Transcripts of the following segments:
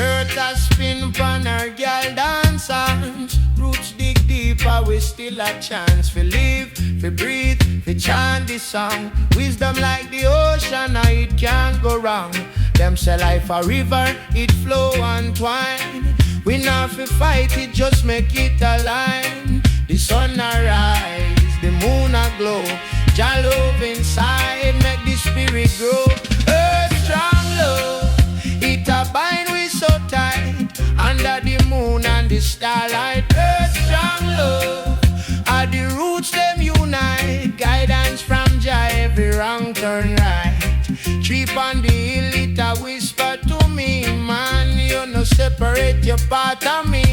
Earth a spin pon her girl dancers. Roots dig deeper, we still a chance. Fi live, fi breathe, fi chant this song. Wisdom like the ocean, it can't go wrong. Them say life a river, it flow and twine. We not fi fight it, just make it align. The sun a rise, the moon a glow. Jah love inside, make the spirit grow. Earth strong love, it a bind we so tight. Under the moon and the starlight. Earth strong love, are the roots them unite. Guidance from Jah, every wrong turn right. Tree on the hill, it a whisper to me, man, you no separate your part of me.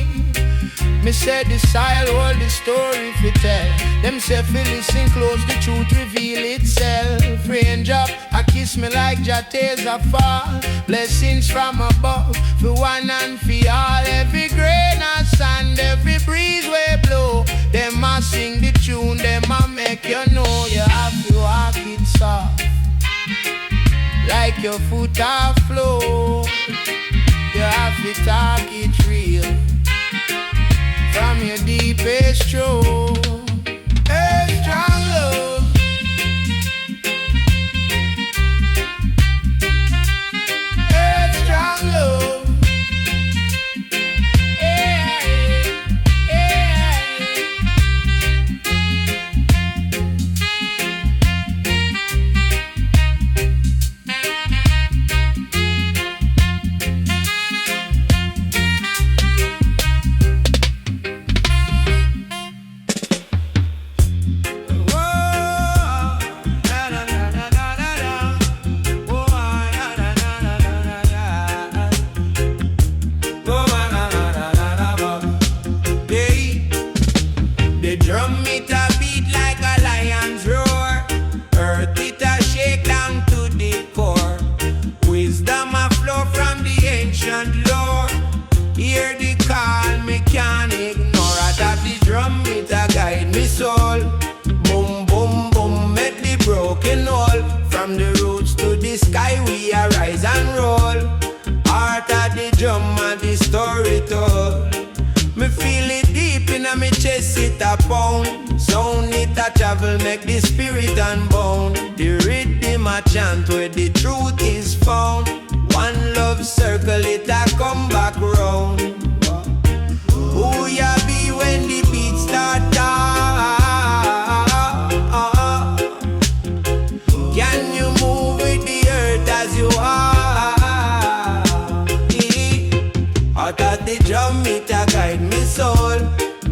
Me say the soil hold the story fi tell. Them say fi listen close, the truth reveal itself. Raindrop, I kiss me like Jah tears a fall. Blessings from above, for one and for all. Every grain of sand, every breeze we blow. Them a sing the tune, them a make you know. You have to walk it soft, like your foot a flow. You have to talk it real, from your deepest stroke. Earth strong love, earth strong love. Yeah, yeah. The drum it a beat like a lion's roar. Earth it a shake down to the core. Wisdom a flow from the ancient lore. Hear the call, me can't ignore. Out of the drum it a guide me soul. Boom, boom, boom, make the broken hole. From the roots to the sky we a rise and roll. Heart of the drum and the story told. Me feel it deep in my chest, it a pound. Sound it a travel, make the spirit unbound. The rhythm a chant where the truth is found. One love circle, it a come back round. Who ya be when the beat start down? Can you move with the earth as you are? Out of the drum it a guide me soul.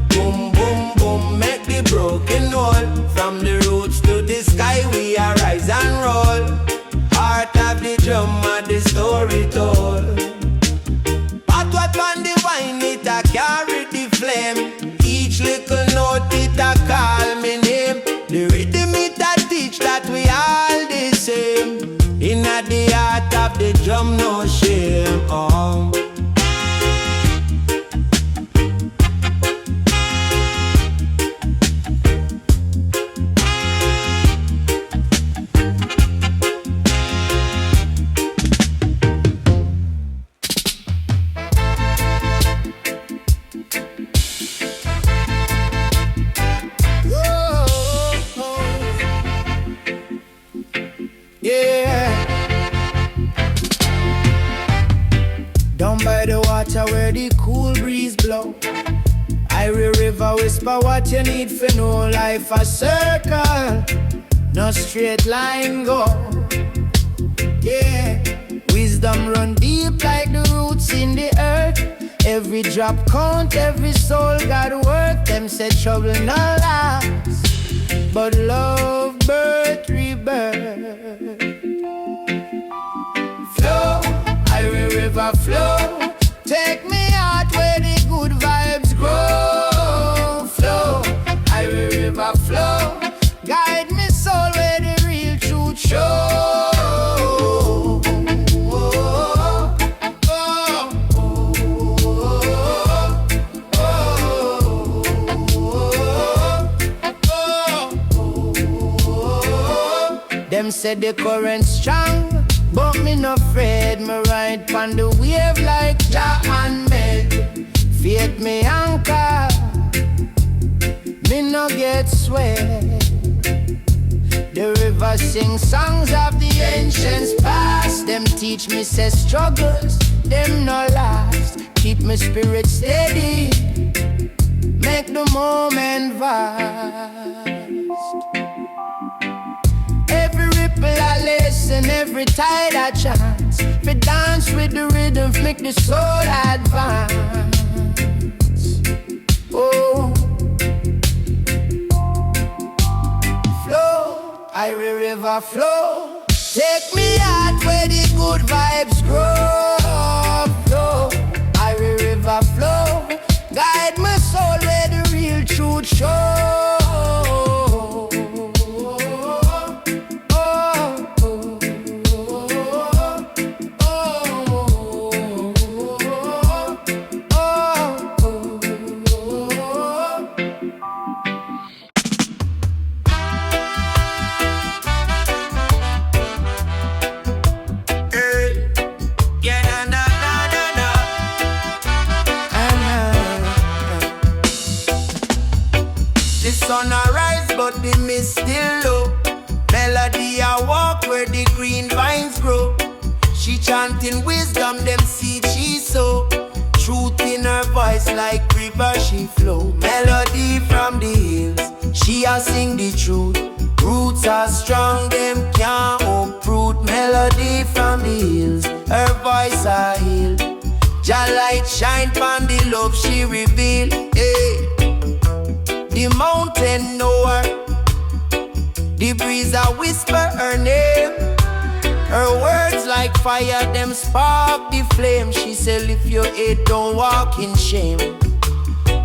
Boom, boom, boom, make the broken hole. From the roots to the sky we a rise and roll. Heart of the drum and the story told. But what on the wine it a carry the flame. Each little note it a call me name. The rhythm it a teach that we all the same. In the heart of the drum no shame. Yeah. Down by the water where the cool breeze blow. Irie river whisper what you need for know. Life a circle, no straight line go. Yeah. Wisdom run deep like the roots in the earth. Every drop count, every soul got worth. Them say trouble no last, but love birth rebirth. Flow, Irie river flow. Take me out where the good vibes grow. Flow, Irie river flow. Guide me soul where the real truth show. Them say the current strong, but me no afraid. Me ride on the wave like Jah. no get sweat. The river sing songs of the ancients past. Them teach me say struggles, them no last. Keep my spirit steady, make the moment vast. Every ripple I listen, every tide I chant. We dance with the rhythm, make the soul advance. Oh, flow, Irie river flow. Take me out where the good vibes grow. Flow, Irie river flow. Guide my soul where the real truth show. Sun arise, but the mist still low. Melody I walk where the green vines grow. She chanting wisdom, them seed she sow. Truth in her voice like river she flow. Melody from the hills, she a sing the truth. Roots are strong, them can't uproot. Melody from the hills, her voice a heal. Jah light shine from the love she reveal. Hey. The mountain know her, the breeze a whisper her name. Her words like fire, them spark the flame. She said if your head don't walk in shame.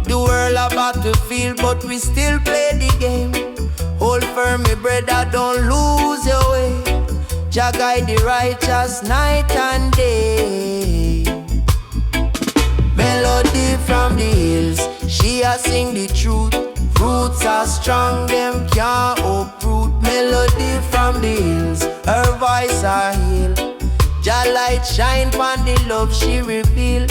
The world about to feel, but we still play the game. Hold firm, my brother, don't lose your way. Jah guide the righteous night and day. Melody from the hills, she a sing the truth. Roots are strong, them can't uproot. Melody from the hills, her voice a heal. Jah light shine pon the love she reveal.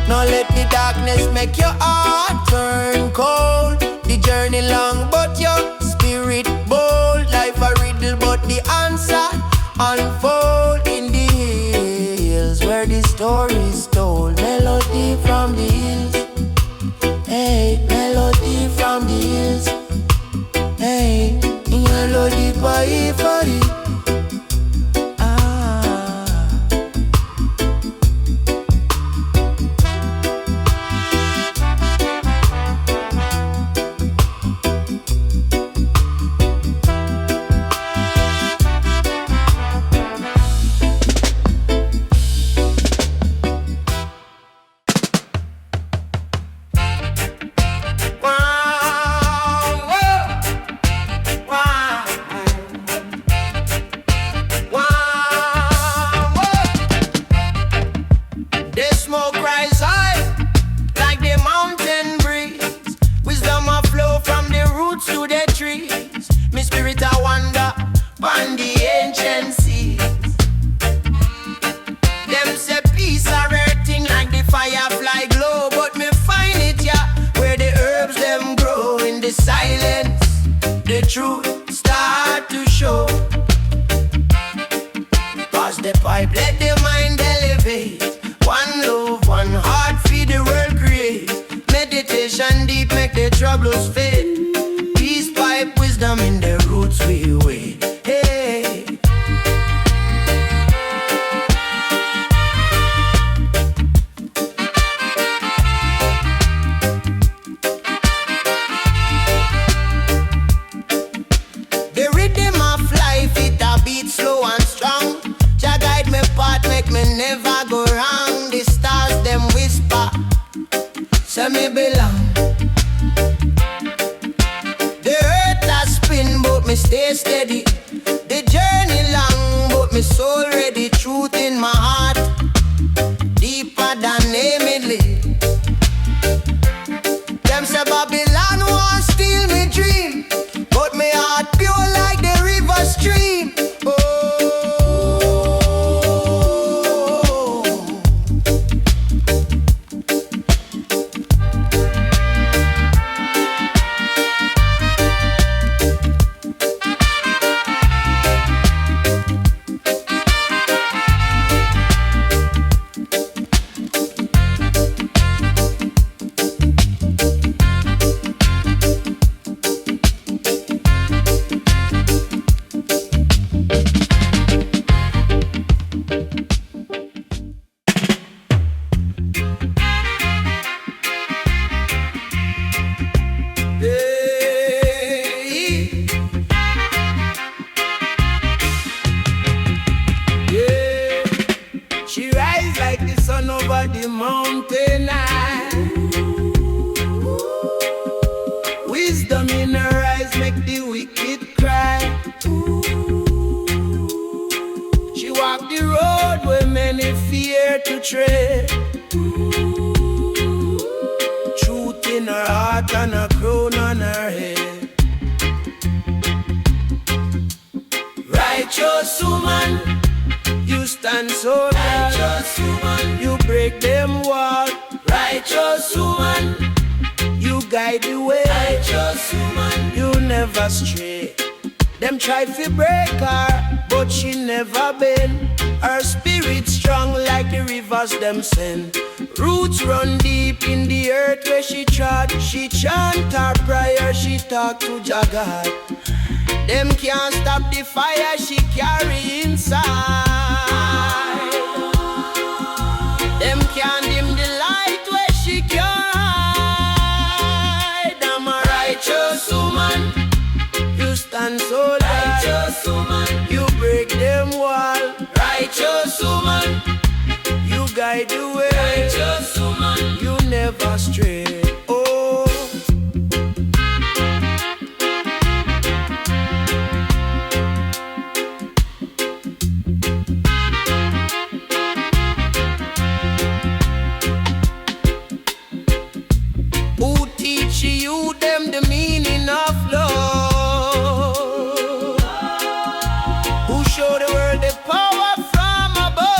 Now let the darkness make your heart turn cold. The journey long, but your spirit bold. Life a riddle, but the answer unfold in the hills where the story is told. Melody from the hills, hey, melody from the hills, hey, melody by body. Truth start to show. Pass the pipe, let the mind elevate. One love, one heart, feed the world create. Meditation deep, make the troubles fade. Peace pipe, wisdom in the roots we wait. Hey. Slow and strong, Jah guide me path, make me never go wrong. The stars them whisper, say me belong. The earth a spin, but me stay steady. The journey long, but me soul ready. Truth in my heart, deeper than Emily. Them say Babylon won't steal me dream, but me heart break them wall. Righteous woman, you guide the way. Righteous woman, you never stray. Them try to break her, but she never bend. Her spirit strong like the rivers them send. Roots run deep in the earth where she trod. She chant her prayer, she talk to Jah God. Them can't stop the fire she carry inside. Them can't dim the light where she can hide. I'm a righteous woman, you stand so righteous woman, you break them wall. Righteous woman, you guide the way. Righteous woman, you never stray. Oh, who teach you them the meaning of love? Who show the world the power from above?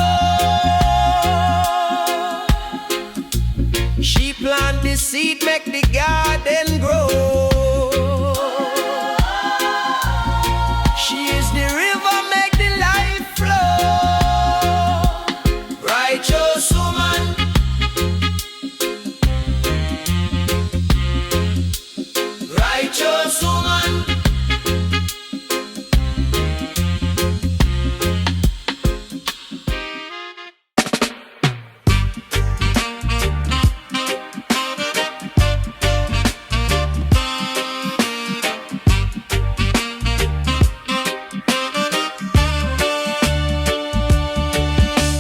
She plant the seed, make the garden grow. She is the river, make the life flow. Righteous woman, righteous woman,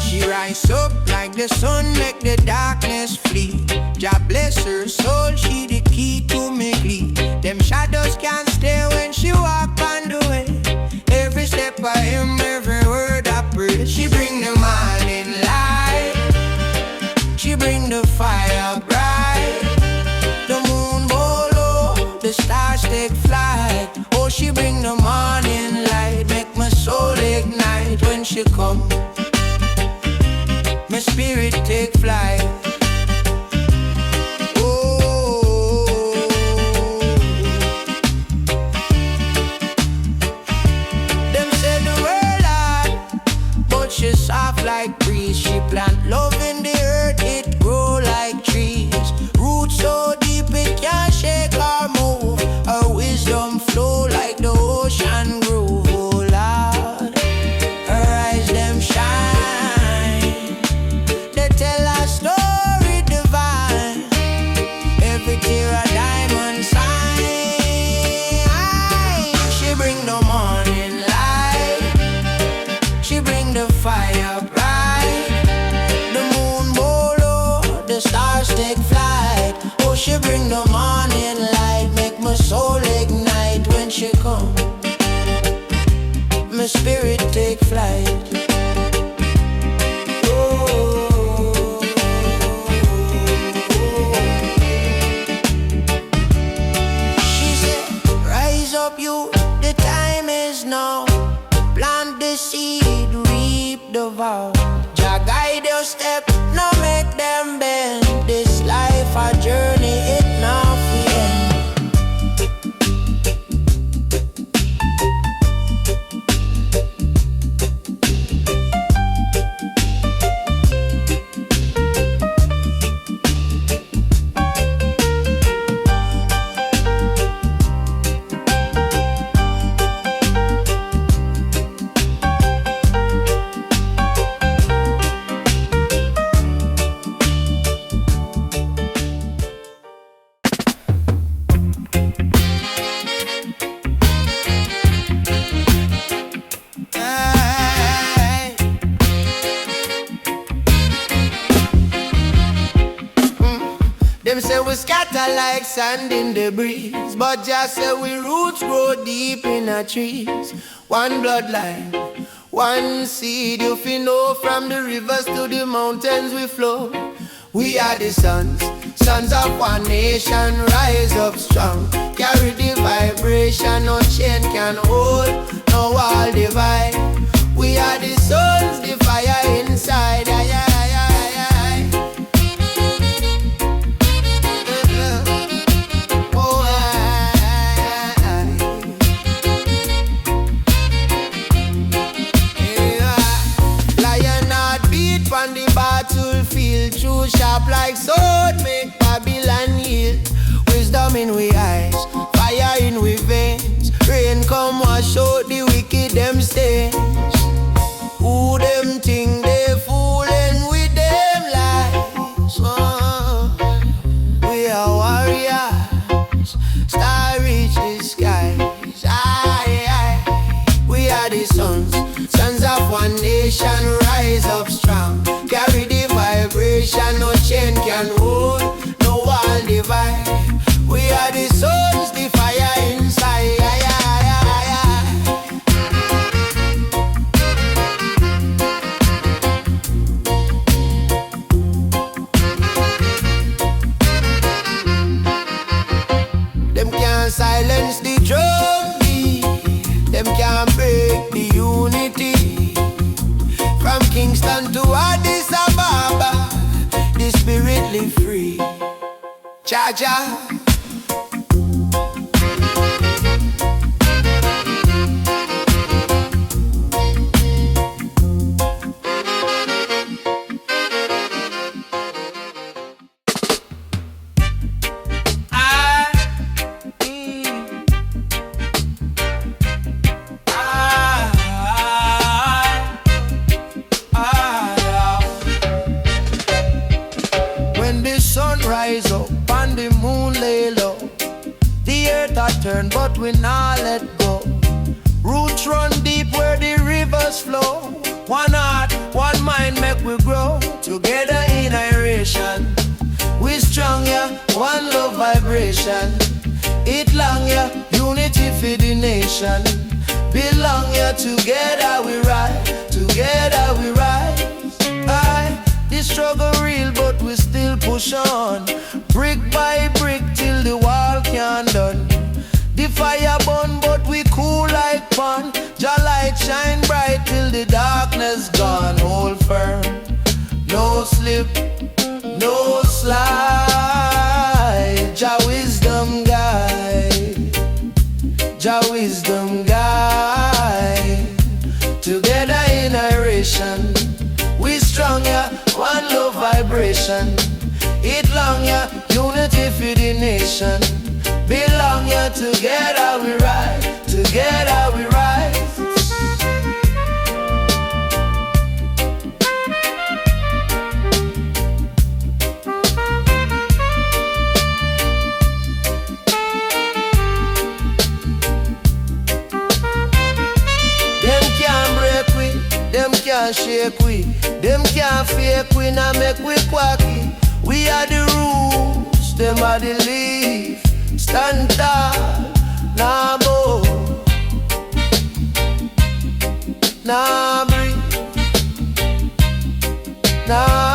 she rise up like the sun, make the darkness flee. Jah bless her soul, she the key to me glee. Them shadows can't stay when she walk on the way. Every step I him, every word I pray. She bring the morning light, she bring the fire bright. The moon go low, the stars take flight. Oh, she bring the morning light, make my soul ignite. When she come, my spirit take flight. Oh, them say the world hard, but she soft like breeze. She plant love in the earth, it grow like trees. Roots so deep it can't shake or move. Her wisdom flow like the ocean groove. Oh Lord, her eyes them shine, they tell a story divine. Every tear a diamond sign. She bring the morning light, she bring the fire bright. The moon go low, the stars take flight. Oh, she bring the morning light, make my soul ignite. When she come, my spirit take flight. Oh, she said, rise up you, the time is now. Plant the seed, reap the vow. Jah guide your step, no make them bend. This life a journey, it not the end. Them say we scatter like sand in the breeze, but just say we roots grow deep in the trees. One bloodline, one seed. You feel know from the rivers to the mountains we flow. We are the sons, sons of one nation. Rise up strong, carry the vibration. No chain can hold, no wall divide. We are the sons, the fire inside. Aye, aye, aye, aye. wisdom in we eyes, fire in we veins. Rain come wash out the wicked them stains. Who them think they fooling with them lies? We are warriors, star reach the skies. We are the sons of one nation, rise up strong. Carry the vibration, no chain can hold, no wall divide. We are the sons, the fire inside. Them can't silence the drum beat, them can't break the unity. From Kingston to Addis Ababa, the spirit live free. Cha-cha. Rise up and the moon lay low. The earth a turn but we not let go. Roots run deep where the rivers flow. One heart, one mind make we grow. Together in Iration, we strong yeah, one love vibration. It long yeah, unity for the nation. Belong yeah, together we ride, together we rise. The struggle real but we still push on. Brick by brick till the wall can't done. The fire burn but we cool like pan. Jah light shine bright till the darkness gone. Hold firm, no slip, no slide. Jah wisdom guide, Jah wisdom guide. Together in Iration, we strong yeah, one love vibration. It long yeah, unity for the nation. Belong yeah, together we ride, together we rise. Them can't break we, them can't shake we. Them can't fake we, nah make we quacky. We are the roots, them are the leaf. Stand tall, nah bow, nah breathe, nah